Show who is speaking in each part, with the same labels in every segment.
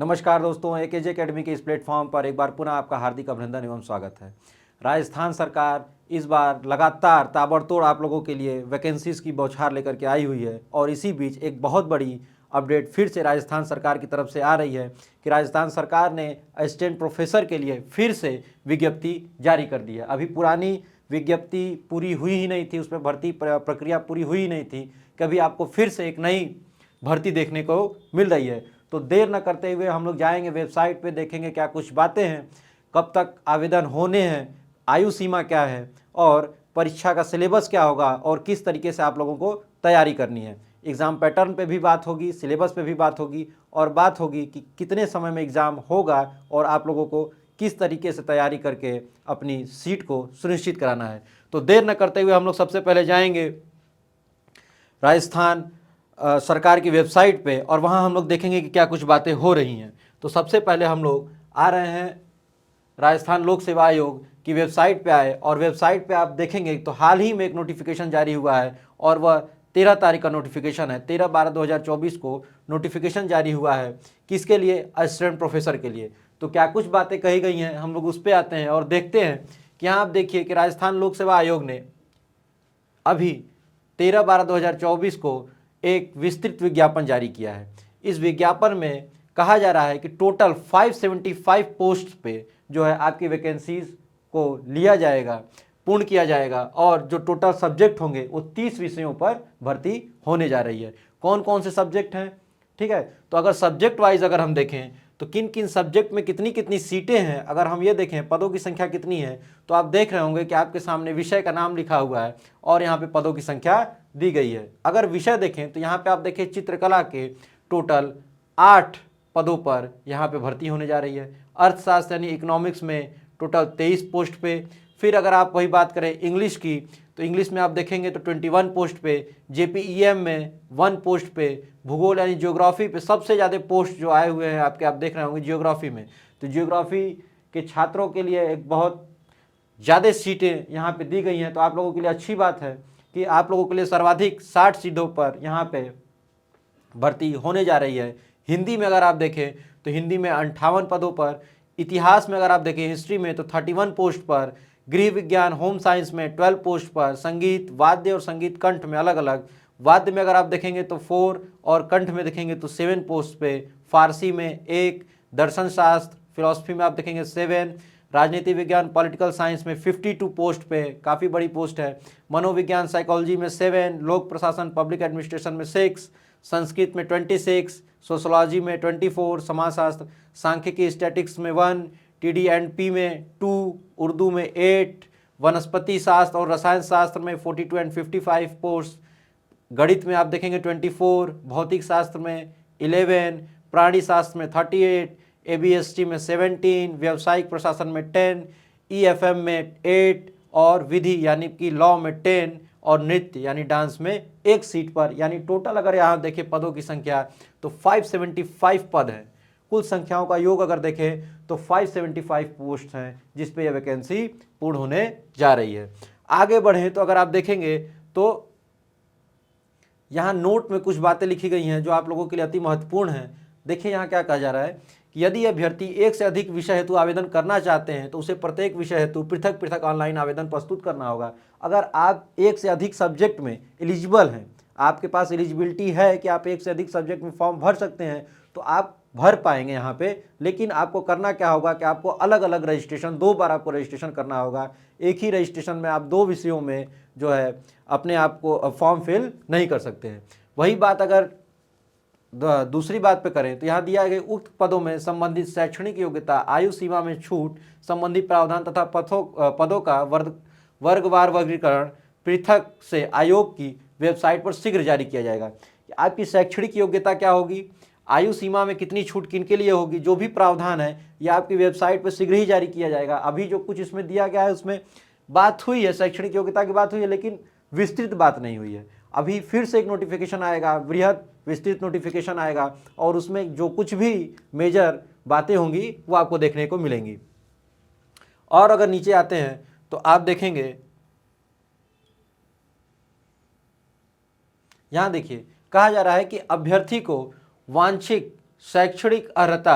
Speaker 1: नमस्कार दोस्तों, एकेजे एकेडमी के इस प्लेटफॉर्म पर एक बार पुनः आपका हार्दिक अभिनंदन एवं स्वागत है। राजस्थान सरकार इस बार लगातार ताबड़तोड़ आप लोगों के लिए वैकेंसीज की बौछार लेकर के आई हुई है और इसी बीच एक बहुत बड़ी अपडेट फिर से राजस्थान सरकार की तरफ से आ रही है कि राजस्थान सरकार ने असिस्टेंट प्रोफेसर के लिए फिर से विज्ञप्ति जारी कर दी है। अभी पुरानी विज्ञप्ति पूरी हुई ही नहीं थी, उसमें भर्ती प्रक्रिया पूरी हुई ही नहीं थी, कभी आपको फिर से एक नई भर्ती देखने को मिल रही है। तो देर न करते हुए हम लोग जाएंगे वेबसाइट पे, देखेंगे क्या कुछ बातें हैं, कब तक आवेदन होने हैं, आयु सीमा क्या है और परीक्षा का सिलेबस क्या होगा और किस तरीके से आप लोगों को तैयारी करनी है। एग्ज़ाम पैटर्न पे भी बात होगी, सिलेबस पे भी बात होगी और बात होगी कि कितने समय में एग्ज़ाम होगा और आप लोगों को किस तरीके से तैयारी करके अपनी सीट को सुनिश्चित कराना है। तो देर न करते हुए हम लोग सबसे पहले जाएंगे राजस्थान सरकार की वेबसाइट पे और वहाँ हम लोग देखेंगे कि क्या कुछ बातें हो रही हैं। तो सबसे पहले हम लोग आ रहे हैं राजस्थान लोक सेवा आयोग की वेबसाइट पे आए और वेबसाइट पे आप देखेंगे तो हाल ही में एक नोटिफिकेशन जारी हुआ है और वह 13 तारीख का नोटिफिकेशन है। 13/12/2024 को नोटिफिकेशन जारी हुआ है। किसके लिए? असिस्टेंट प्रोफेसर के लिए। तो क्या कुछ बातें कही गई हैं, हम लोग उस पर आते हैं और देखते हैं कि यहाँ आप देखिए कि राजस्थान लोक सेवा आयोग ने अभी 13/12/2024 को एक विस्तृत विज्ञापन जारी किया है। इस विज्ञापन में कहा जा रहा है कि टोटल 575 पोस्ट पे जो है आपकी वैकेंसीज को लिया जाएगा, पूर्ण किया जाएगा और जो टोटल सब्जेक्ट होंगे वो 30 विषयों पर भर्ती होने जा रही है। कौन कौन से सब्जेक्ट हैं, ठीक है? तो अगर सब्जेक्ट वाइज अगर हम देखें तो किन किन सब्जेक्ट में कितनी कितनी सीटें हैं, अगर हम ये देखें पदों की संख्या कितनी है, तो आप देख रहे होंगे कि आपके सामने विषय का नाम लिखा हुआ है और यहाँ पे पदों की संख्या दी गई है। अगर विषय देखें तो यहाँ पे आप देखें चित्रकला के टोटल 8 पदों पर यहाँ पे भर्ती होने जा रही है। अर्थशास्त्र यानी इकोनॉमिक्स में टोटल 23 पोस्ट पे। फिर अगर आप वही बात करें इंग्लिश की तो इंग्लिश में आप देखेंगे तो 21 पोस्ट पे। जेपीईएम में 1 पोस्ट पे। भूगोल यानी ज्योग्राफी पे सबसे ज़्यादा पोस्ट जो आए हुए हैं आपके, आप देख रहे होंगे ज्योग्राफी में। तो ज्योग्राफी के छात्रों के लिए एक बहुत ज़्यादा सीटें यहाँ पे दी गई हैं। तो आप लोगों के लिए अच्छी बात है कि आप लोगों के लिए सर्वाधिक 60 सीटों पर यहाँ पे भर्ती होने जा रही है। हिंदी में अगर आप देखें तो हिंदी में 58 पदों पर। इतिहास में अगर आप देखें हिस्ट्री में तो 31 पोस्ट पर। गृह विज्ञान होम साइंस में 12 पोस्ट पर। संगीत वाद्य और संगीत कंठ में अलग अलग। वाद्य में अगर आप देखेंगे तो 4 और कंठ में देखेंगे तो 7 पोस्ट पे। फारसी में 1। दर्शन शास्त्र फिलॉसफी में आप देखेंगे 7। राजनीति विज्ञान पॉलिटिकल साइंस में 52 पोस्ट पे, काफ़ी बड़ी पोस्ट है। मनोविज्ञान साइकोलॉजी में 7। लोक प्रशासन पब्लिक एडमिनिस्ट्रेशन में 6। संस्कृत में 26। सोशोलॉजी में 24। समाजशास्त्र सांख्यिकी स्टैटिक्स में 1। TD&P में 2। उर्दू में 8। वनस्पति शास्त्र और रसायन शास्त्र में 42 एंड 55 पोस्ट। गणित में आप देखेंगे 24। भौतिक शास्त्र में 11। प्राणी शास्त्र में 38। ABST में 17। व्यावसायिक प्रशासन में 10। EFM में 8 और विधि यानी कि लॉ में 10 और नृत्य यानी डांस में 1 सीट पर। यानी टोटल अगर यहाँ देखें पदों की संख्या तो 575 पद हैं। कुल संख्याओं का योग अगर देखें तो 575 पोस्ट हैं जिस पे यह वैकेंसी पूर्ण होने जा रही है। आगे बढ़ें तो अगर आप देखेंगे तो यहाँ नोट में कुछ बातें लिखी गई हैं जो आप लोगों के लिए अति महत्वपूर्ण हैं। देखिए यहाँ क्या कहा जा रहा है कि यदि अभ्यर्थी एक से अधिक विषय हेतु आवेदन करना चाहते हैं तो उसे प्रत्येक विषय हेतु पृथक पृथक ऑनलाइन आवेदन प्रस्तुत करना होगा। अगर आप एक से अधिक सब्जेक्ट में एलिजिबल हैं, आपके पास एलिजिबिलिटी है कि आप एक से अधिक सब्जेक्ट में फॉर्म भर सकते हैं, तो आप भर पाएंगे यहाँ पे। लेकिन आपको करना क्या होगा कि आपको अलग अलग रजिस्ट्रेशन, 2 बार आपको रजिस्ट्रेशन करना होगा। एक ही रजिस्ट्रेशन में आप 2 विषयों में जो है अपने आप को फॉर्म फिल नहीं कर सकते हैं। वही बात अगर दूसरी बात पे करें तो यहाँ दिया गया उक्त पदों में संबंधित शैक्षणिक योग्यता, आयु सीमा में छूट संबंधी प्रावधान तथा पदों का वर्गवार वर्गीकरण पृथक से आयोग की वेबसाइट पर शीघ्र जारी किया जाएगा। आपकी शैक्षणिक योग्यता क्या होगी, आयु सीमा में कितनी छूट किनके लिए होगी, जो भी प्रावधान है यह आपकी वेबसाइट पर शीघ्र ही जारी किया जाएगा। अभी जो कुछ इसमें दिया गया है उसमें बात हुई है, शैक्षणिक योग्यता की बात हुई है, लेकिन विस्तृत बात नहीं हुई है। अभी फिर से एक नोटिफिकेशन आएगा, वृहद विस्तृत नोटिफिकेशन आएगा और उसमें जो कुछ भी मेजर बातें होंगी वो आपको देखने को मिलेंगी। और अगर नीचे आते हैं तो आप देखेंगे यहाँ देखिए कहा जा रहा है कि अभ्यर्थी को वांछित शैक्षणिक अर्हता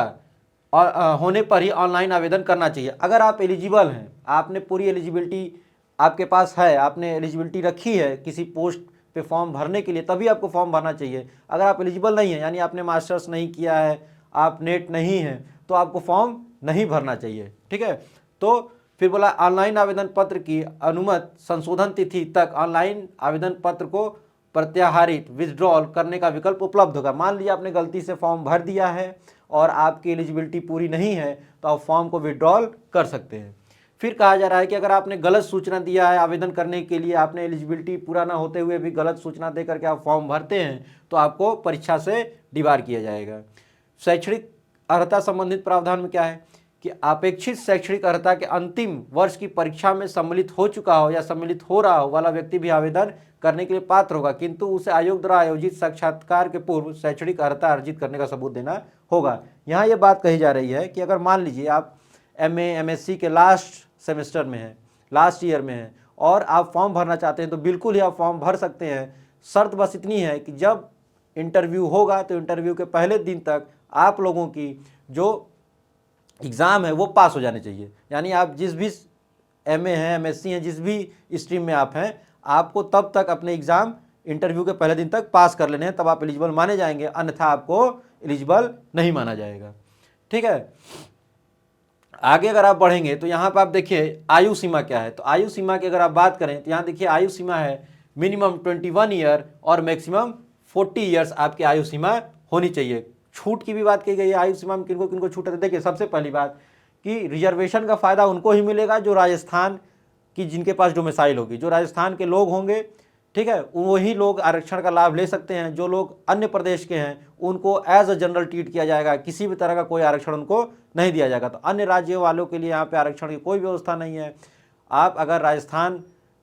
Speaker 1: और होने पर ही ऑनलाइन आवेदन करना चाहिए। अगर आप एलिजिबल हैं, आपने पूरी एलिजिबिलिटी आपके पास है, आपने एलिजिबिलिटी रखी है किसी पोस्ट पे फॉर्म भरने के लिए, तभी आपको फॉर्म भरना चाहिए। अगर आप एलिजिबल नहीं है, यानी आपने मास्टर्स नहीं किया है, आप नेट नहीं है, तो आपको फॉर्म नहीं भरना चाहिए। ठीक है, तो फिर बोला ऑनलाइन आवेदन पत्र की अनुमत संशोधन तिथि तक ऑनलाइन आवेदन पत्र को प्रत्याहारित विथड्रॉल करने का विकल्प उपलब्ध होगा। मान लीजिए आपने गलती से फॉर्म भर दिया है और आपकी एलिजिबिलिटी पूरी नहीं है, तो आप फॉर्म को विथड्रॉल कर सकते हैं। फिर कहा जा रहा है कि अगर आपने गलत सूचना दिया है आवेदन करने के लिए, आपने एलिजिबिलिटी पूरा ना होते हुए भी गलत सूचना दे करके आप फॉर्म भरते हैं, तो आपको परीक्षा से डिबार किया जाएगा। शैक्षणिक अर्हता संबंधित प्रावधान में क्या है कि अपेक्षित शैक्षणिक अर्हता के अंतिम वर्ष की परीक्षा में सम्मिलित हो चुका हो या सम्मिलित हो रहा हो वाला व्यक्ति भी आवेदन करने के लिए पात्र होगा, किंतु उसे आयोग द्वारा आयोजित साक्षात्कार के पूर्व शैक्षणिक अर्हता अर्जित करने का सबूत देना होगा। यहाँ ये बात कही जा रही है कि अगर मान लीजिए आप MA MSc के लास्ट सेमेस्टर में हैं, लास्ट ईयर में हैं, और आप फॉर्म भरना चाहते हैं, तो बिल्कुल ही आप फॉर्म भर सकते हैं। शर्त बस इतनी है कि जब इंटरव्यू होगा तो इंटरव्यू के पहले दिन तक आप लोगों की जो एग्ज़ाम है वो पास हो जाने चाहिए। यानी आप जिस भी MA हैं, MSc हैं, जिस भी स्ट्रीम में आप हैं, आपको तब तक अपने एग्ज़ाम इंटरव्यू के पहले दिन तक पास कर लेने हैं, तब आप एलिजिबल माने जाएंगे, अन्यथा आपको एलिजिबल नहीं माना जाएगा। ठीक है, आगे अगर आप बढ़ेंगे तो यहाँ पर आप देखिए आयु सीमा क्या है। तो आयु सीमा की अगर आप बात करें तो यहाँ देखिए आयु सीमा है मिनिमम 21 ईयर और मैक्सिमम 40 ईयर्स आपकी आयु सीमा होनी चाहिए। छूट की भी बात की गई है, आयु सीमा में किनको किनको छूट है। देखिए सबसे पहली बात कि रिजर्वेशन का फ़ायदा उनको ही मिलेगा जो राजस्थान की जिनके पास डोमिसाइल होगी, जो राजस्थान के लोग होंगे, ठीक है, वही लोग आरक्षण का लाभ ले सकते हैं। जो लोग अन्य प्रदेश के हैं उनको एज अ जनरल ट्रीट किया जाएगा, किसी भी तरह का कोई आरक्षण उनको नहीं दिया जाएगा। तो अन्य राज्यों वालों के लिए यहाँ पे आरक्षण की कोई व्यवस्था नहीं है। आप अगर राजस्थान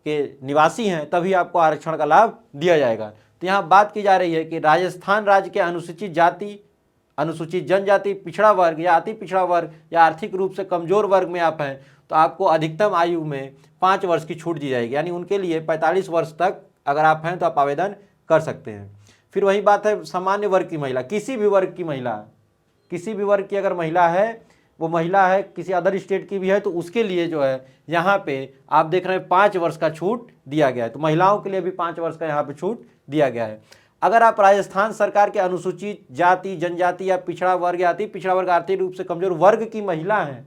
Speaker 1: के निवासी हैं तभी आपको आरक्षण का लाभ दिया जाएगा। तो यहाँ बात की जा रही है कि राजस्थान राज्य के अनुसूचित जाति, अनुसूचित जनजाति, पिछड़ा वर्ग या अति पिछड़ा वर्ग या आर्थिक रूप से कमजोर वर्ग में आप हैं, तो आपको अधिकतम आयु में 5 वर्ष की छूट दी जाएगी। यानी उनके लिए 45 वर्ष तक अगर आप हैं तो आप आवेदन कर सकते हैं। फिर वही बात है सामान्य वर्ग की महिला, किसी भी वर्ग की महिला, किसी भी वर्ग की अगर महिला है, वो महिला है किसी अदर स्टेट की भी है, तो उसके लिए जो है यहाँ पे आप देख रहे हैं 5 वर्ष का छूट दिया गया है। तो महिलाओं के लिए भी 5 वर्ष का यहाँ पे छूट दिया गया है। अगर आप राजस्थान सरकार के अनुसूचित जाति, जनजाति या पिछड़ा वर्ग या अति पिछड़ा वर्ग, आर्थिक रूप से कमजोर वर्ग की महिला हैं,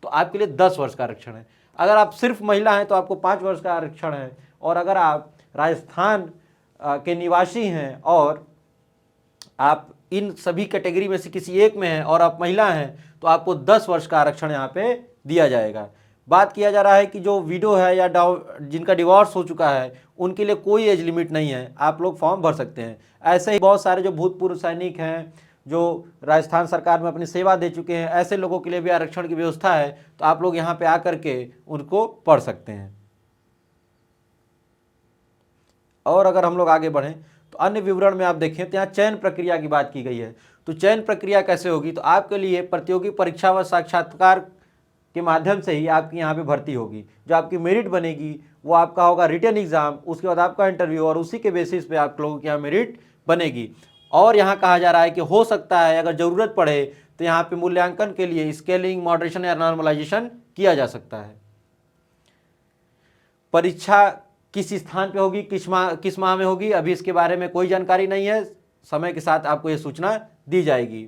Speaker 1: तो आपके लिए 10 वर्ष का आरक्षण है। अगर आप सिर्फ महिला हैं तो आपको 5 वर्ष का आरक्षण है। और अगर आप राजस्थान के निवासी हैं और आप इन सभी कैटेगरी में से किसी एक में हैं और आप महिला हैं, तो आपको 10 वर्ष का आरक्षण यहाँ पे दिया जाएगा। बात किया जा रहा है कि जो विडो है या जिनका डिवोर्स हो चुका है उनके लिए कोई एज लिमिट नहीं है, आप लोग फॉर्म भर सकते हैं। ऐसे ही बहुत सारे जो भूतपूर्व सैनिक हैं, जो राजस्थान सरकार में अपनी सेवा दे चुके हैं, ऐसे लोगों के लिए भी आरक्षण की व्यवस्था है। तो आप लोग यहाँ पे आकर के उनको पढ़ सकते हैं। और अगर हम लोग आगे बढ़ें तो अन्य विवरण में आप देखें तो यहाँ चयन प्रक्रिया की बात की गई है। तो चयन प्रक्रिया कैसे होगी, तो आपके लिए प्रतियोगी परीक्षा व साक्षात्कार के माध्यम से ही आपकी यहाँ पे भर्ती होगी। जो आपकी मेरिट बनेगी वो आपका होगा रिटन एग्जाम, उसके बाद आपका इंटरव्यू, और उसी के बेसिस पे आप लोगों की यहाँ मेरिट बनेगी। और यहाँ कहा जा रहा है कि हो सकता है अगर ज़रूरत पड़े तो यहाँ पे मूल्यांकन के लिए स्केलिंग, मॉडरेशन या नॉर्मलाइजेशन किया जा सकता है। परीक्षा किस स्थान पे होगी, किस माह में होगी, अभी इसके बारे में कोई जानकारी नहीं है। समय के साथ आपको ये सूचना दी जाएगी।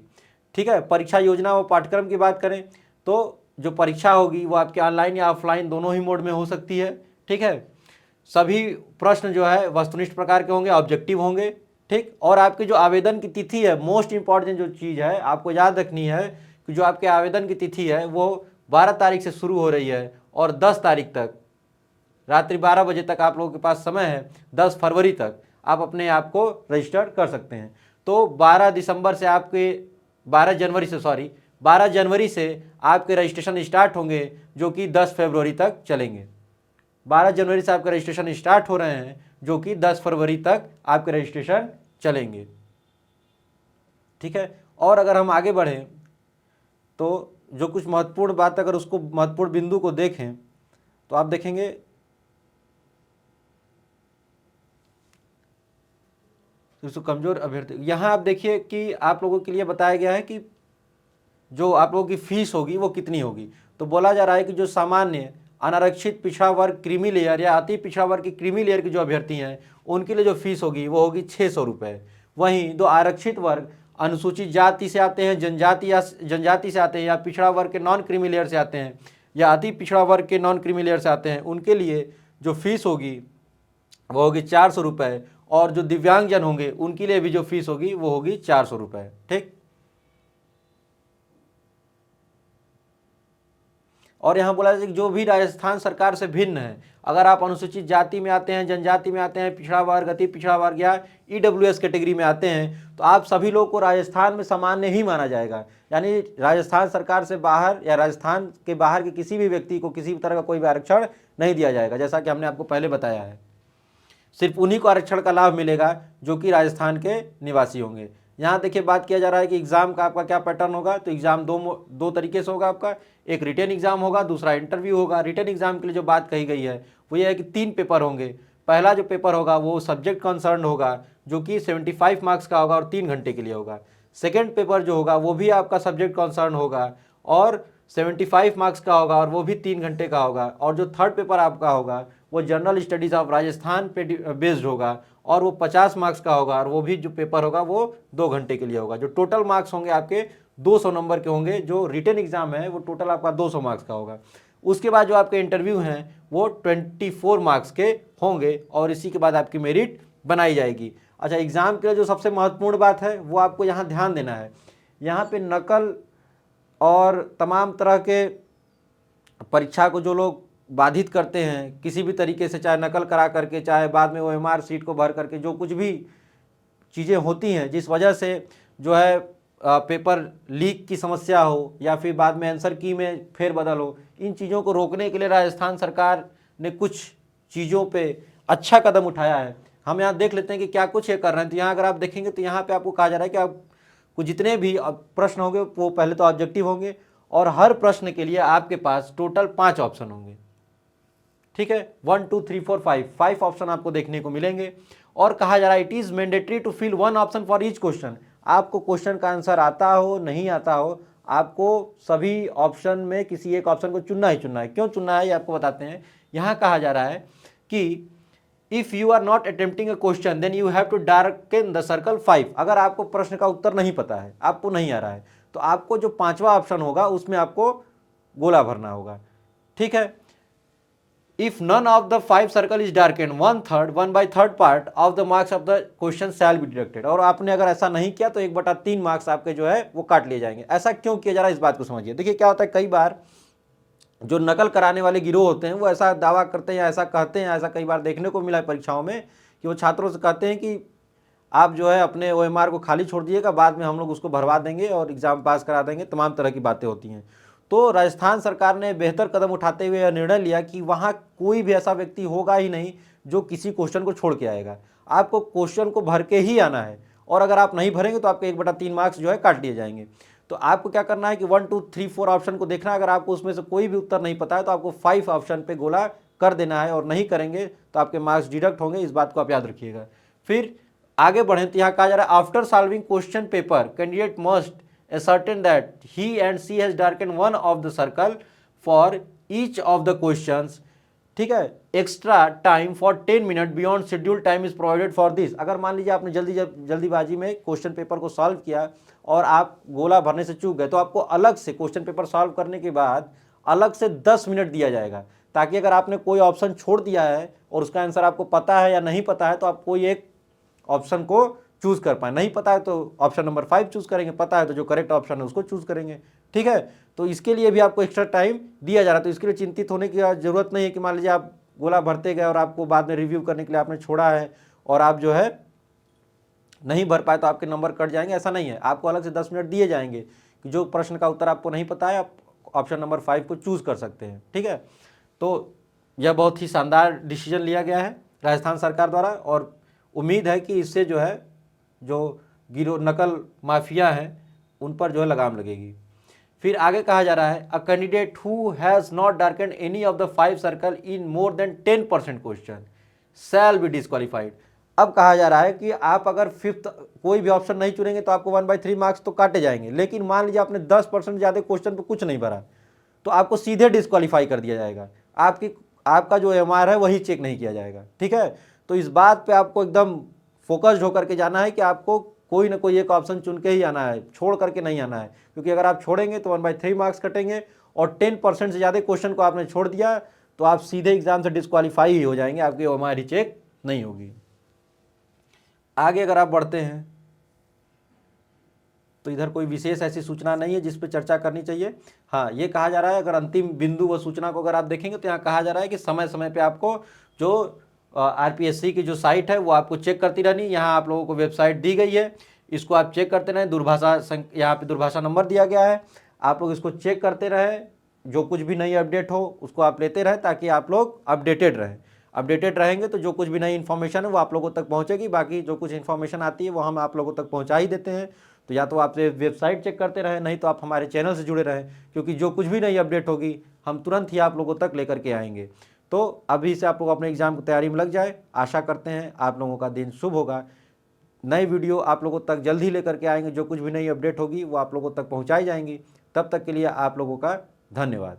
Speaker 1: ठीक है, परीक्षा योजना व पाठ्यक्रम की बात करें तो जो परीक्षा होगी वो आपके ऑनलाइन या ऑफलाइन दोनों ही मोड में हो सकती है। ठीक है, सभी प्रश्न जो है वस्तुनिष्ठ प्रकार के होंगे, ऑब्जेक्टिव होंगे। ठीक, और आपकी जो आवेदन की तिथि है, मोस्ट इंपॉर्टेंट जो चीज़ है आपको याद रखनी है कि जो आपके आवेदन की तिथि है वो 12 तारीख से शुरू हो रही है और 10 तारीख तक रात्रि 12 बजे तक आप लोगों के पास समय है। 10 फरवरी तक आप अपने आप को रजिस्टर कर सकते हैं। तो 12 जनवरी से आपके रजिस्ट्रेशन स्टार्ट होंगे, जो कि 10 फरवरी तक चलेंगे। 12 जनवरी से आपके रजिस्ट्रेशन स्टार्ट हो रहे हैं, जो कि 10 फरवरी तक आपके रजिस्ट्रेशन चलेंगे। ठीक है, और अगर हम आगे बढ़ें तो जो कुछ महत्वपूर्ण बात, अगर उसको महत्वपूर्ण बिंदु को देखें तो आप देखेंगे तो कमज़ोर अभ्यर्थी, यहाँ आप देखिए कि आप लोगों के लिए बताया गया है कि जो आप लोगों की फीस होगी वो कितनी होगी। तो बोला जा रहा है कि जो सामान्य अनारक्षित पिछड़ा वर्ग क्रीमी लेयर या अति पिछड़ा वर्ग की क्रीमी लेयर के जो अभ्यर्थी हैं उनके लिए जो फीस होगी वो होगी 600 रुपये। वहीं दो आरक्षित वर्ग अनुसूचित जाति से आते हैं, जनजाति से आते हैं, या पिछड़ा वर्ग के नॉन क्रीमी लेयर से आते हैं, या अति पिछड़ा वर्ग के नॉन क्रीमी लेयर से आते हैं, उनके लिए जो फीस होगी वो होगी 400 रुपये। और जो दिव्यांगजन होंगे उनके लिए भी जो फीस होगी वो होगी 400 रुपये। ठीक। और यहाँ बोला जाए कि जो भी राजस्थान सरकार से भिन्न है, अगर आप अनुसूचित जाति में आते हैं, जनजाति में आते हैं, पिछड़ा वर्ग, अति पिछड़ा वर्ग या ईडब्ल्यूएस कैटेगरी में आते हैं, तो आप सभी लोग को राजस्थान में सामान्य ही माना जाएगा। यानी राजस्थान सरकार से बाहर या राजस्थान के बाहर के किसी भी व्यक्ति को किसी भी तरह का कोई भी आरक्षण नहीं दिया जाएगा, जैसा कि हमने आपको पहले बताया है। सिर्फ उन्हीं को आरक्षण का लाभ मिलेगा जो कि राजस्थान के निवासी होंगे। यहाँ देखिए बात किया जा रहा है कि एग्जाम का आपका क्या पैटर्न होगा। तो एग्जाम दो तरीके से होगा आपका, एक रिटन एग्जाम होगा, दूसरा इंटरव्यू होगा। रिटन एग्जाम के लिए जो बात कही गई है वो ये है कि 3 पेपर होंगे। पहला जो पेपर होगा वो सब्जेक्ट कंसर्न होगा जो कि 75 मार्क्स का होगा और 3 घंटे के लिए होगा। सेकेंड पेपर जो होगा वो भी आपका सब्जेक्ट कंसर्न होगा और 75 मार्क्स का होगा और वो भी 3 घंटे का होगा। और जो थर्ड पेपर आपका होगा वो जनरल स्टडीज़ ऑफ राजस्थान पे बेस्ड होगा और वो 50 मार्क्स का होगा और वो भी जो पेपर होगा वो 2 घंटे के लिए होगा। जो टोटल मार्क्स होंगे आपके 200 नंबर के होंगे। जो रिटन एग्जाम है वो टोटल आपका 200 मार्क्स का होगा। उसके बाद जो आपके इंटरव्यू हैं वो 24 मार्क्स के होंगे और इसी के बाद आपकी मेरिट बनाई जाएगी। अच्छा, एग्ज़ाम के लिए जो सबसे महत्वपूर्ण बात है वो आपको यहाँ ध्यान देना है। यहाँ पे नकल और तमाम तरह के परीक्षा को जो लोग बाधित करते हैं किसी भी तरीके से, चाहे नकल करा करके, चाहे बाद में OMR सीट को भर करके, जो कुछ भी चीज़ें होती हैं जिस वजह से जो है पेपर लीक की समस्या हो या फिर बाद में आंसर की में फेरबदल हो, इन चीज़ों को रोकने के लिए राजस्थान सरकार ने कुछ चीज़ों पे अच्छा कदम उठाया है। हम यहाँ देख लेते हैं कि क्या कुछ ये कर रहे हैं। तो यहाँ अगर आप देखेंगे तो यहाँ पे आपको कहा जा रहा है कि आपको जितने भी प्रश्न होंगे वो पहले तो ऑब्जेक्टिव होंगे और हर प्रश्न के लिए आपके पास टोटल 5 ऑप्शन होंगे। ठीक है, 1 2 3 4 5 ऑप्शन आपको देखने को मिलेंगे। और कहा जा रहा है it is mandatory to fill 1 option for each question. आपको क्वेश्चन का आंसर आता हो नहीं आता हो, आपको सभी ऑप्शन में किसी एक ऑप्शन को चुनना ही चुनना है। क्यों चुनना है ये आपको बताते हैं। यहाँ कहा जा रहा है कि if you are not attempting a question then you have to darken the circle 5। अगर आपको प्रश्न का उत्तर नहीं पता है, आपको नहीं आ रहा है, तो आपको जो 5वां ऑप्शन होगा उसमें आपको गोला भरना होगा। ठीक है। If none of the 5 circle is darkened, 1/3 part of the marks of the question shall be deducted। और आपने अगर ऐसा नहीं किया तो 1/3 मार्क्स आपके जो है वो काट लिए जाएंगे। ऐसा क्यों किया जा रहा है इस बात को समझिए। देखिए क्या होता है, कई बार जो नकल कराने वाले गिरोह होते हैं वो ऐसा दावा करते हैं या ऐसा कहते हैं, ऐसा कई बार देखने को मिला है परीक्षाओं में कि वो छात्रों से कहते हैं कि आप जो है अपने OMR को खाली छोड़ दिएगा, बाद में हम लोग उसको भरवा देंगे और एग्ज़ाम पास करा देंगे। तमाम तरह की बातें होती हैं। तो राजस्थान सरकार ने बेहतर कदम उठाते हुए यह निर्णय लिया कि वहाँ कोई भी ऐसा व्यक्ति होगा ही नहीं जो किसी क्वेश्चन को छोड़ के आएगा। आपको क्वेश्चन को भर के ही आना है और अगर आप नहीं भरेंगे तो आपके 1/3 मार्क्स जो है काट लिए जाएंगे। तो आपको क्या करना है कि 1 2 3 4 ऑप्शन को देखना है। अगर आपको उसमें से कोई भी उत्तर नहीं पता है तो आपको 5 ऑप्शन पे गोला कर देना है और नहीं करेंगे तो आपके मार्क्स डिडक्ट होंगे। इस बात को आप याद रखिएगा। फिर आगे बढ़ें तो यहाँ कहा जा रहा है after solving question paper candidate must ascertain that he and she has darkened one of the circle for each of the questions। ठीक है, extra time for 10 minute beyond schedule time is provided for this. अगर मान लीजिए आपने जल्दीबाजी में question paper को solve किया और आप गोला भरने से चूक गए तो आपको अलग से क्वेश्चन पेपर सॉल्व करने के बाद अलग से 10 मिनट दिया जाएगा, ताकि अगर आपने कोई ऑप्शन छोड़ दिया है और उसका आंसर आपको पता है या नहीं पता है तो आप कोई एक ऑप्शन को चूज कर पाए। नहीं पता है तो ऑप्शन नंबर 5 चूज करेंगे, पता है तो जो करेक्ट ऑप्शन है उसको चूज करेंगे। ठीक है, तो इसके लिए भी आपको एक्स्ट्रा टाइम दिया जा रहा है। तो इसके लिए चिंतित होने की जरूरत नहीं है कि मान लीजिए आप गोला भरते गए और आपको बाद में रिव्यू करने के लिए आपने छोड़ा है और आप जो है नहीं भर पाए तो आपके नंबर कट जाएंगे। ऐसा नहीं है, आपको अलग से 10 मिनट दिए जाएंगे कि जो प्रश्न का उत्तर आपको नहीं पता है आप ऑप्शन नंबर 5 को चूज कर सकते हैं। ठीक है, तो यह बहुत ही शानदार डिसीजन लिया गया है राजस्थान सरकार द्वारा और उम्मीद है कि इससे जो है जो गिरोह नकल माफिया हैं उन पर जो है लगाम लगेगी। फिर आगे कहा जा रहा है a candidate who has not darkened any of the 5 circle in more than 10% question shall be disqualified. अब कहा जा रहा है कि आप अगर फिफ्थ कोई भी ऑप्शन नहीं चुनेंगे तो आपको 1/3 मार्क्स तो काटे जाएंगे, लेकिन मान लीजिए आपने 10% ज़्यादा क्वेश्चन पे कुछ नहीं भरा तो आपको सीधे डिस्क्वालीफाई कर दिया जाएगा, आपका जो एमआर है वही चेक नहीं किया जाएगा। ठीक है, तो इस बात पे आपको एकदम फोकस्ड होकर के जाना है कि आपको कोई ना कोई एक ऑप्शन चुन के ही आना है, छोड़ करके नहीं आना है, क्योंकि अगर आप छोड़ेंगे तो 1/3 मार्क्स कटेंगे और 10% से ज़्यादा क्वेश्चन को आपने छोड़ दिया तो आप सीधे एग्जाम से डिस्क्वालीफाई ही हो जाएंगे, आपकी एमआर ही चेक नहीं होगी। आगे अगर आप बढ़ते हैं तो इधर कोई विशेष ऐसी सूचना नहीं है जिस पर चर्चा करनी चाहिए। हाँ, ये कहा जा रहा है, अगर अंतिम बिंदु व सूचना को अगर आप देखेंगे तो यहाँ कहा जा रहा है कि समय समय पे आपको जो आरपीएससी की जो साइट है वो आपको चेक करती रहनी। यहाँ आप लोगों को वेबसाइट दी गई है, इसको आप चेक करते रहें। दूरभाषा यहाँ पे दूरभाषा नंबर दिया गया है, आप लोग इसको चेक करते रहें, जो कुछ भी नई अपडेट हो उसको आप लेते रहें ताकि आप लोग अपडेटेड रहेंगे तो जो कुछ भी नई इन्फॉर्मेशन है वो आप लोगों तक पहुंचेगी। बाकी जो कुछ इन्फॉर्मेशन आती है वो हम आप लोगों तक पहुंचा ही देते हैं। तो या तो आप वेबसाइट चेक करते रहें, नहीं तो आप हमारे चैनल से जुड़े रहें, क्योंकि जो कुछ भी नई अपडेट होगी हम तुरंत ही आप लोगों तक लेकर के आएंगे। तो अभी से आप लोग अपने एग्जाम की तैयारी में लग जाए। आशा करते हैं आप लोगों का दिन शुभ होगा। नई वीडियो आप लोगों तक जल्द ही लेकर के आएंगे, जो कुछ भी नई अपडेट होगी वो आप लोगों तक पहुँचाई जाएंगी। तब तक के लिए आप लोगों का धन्यवाद।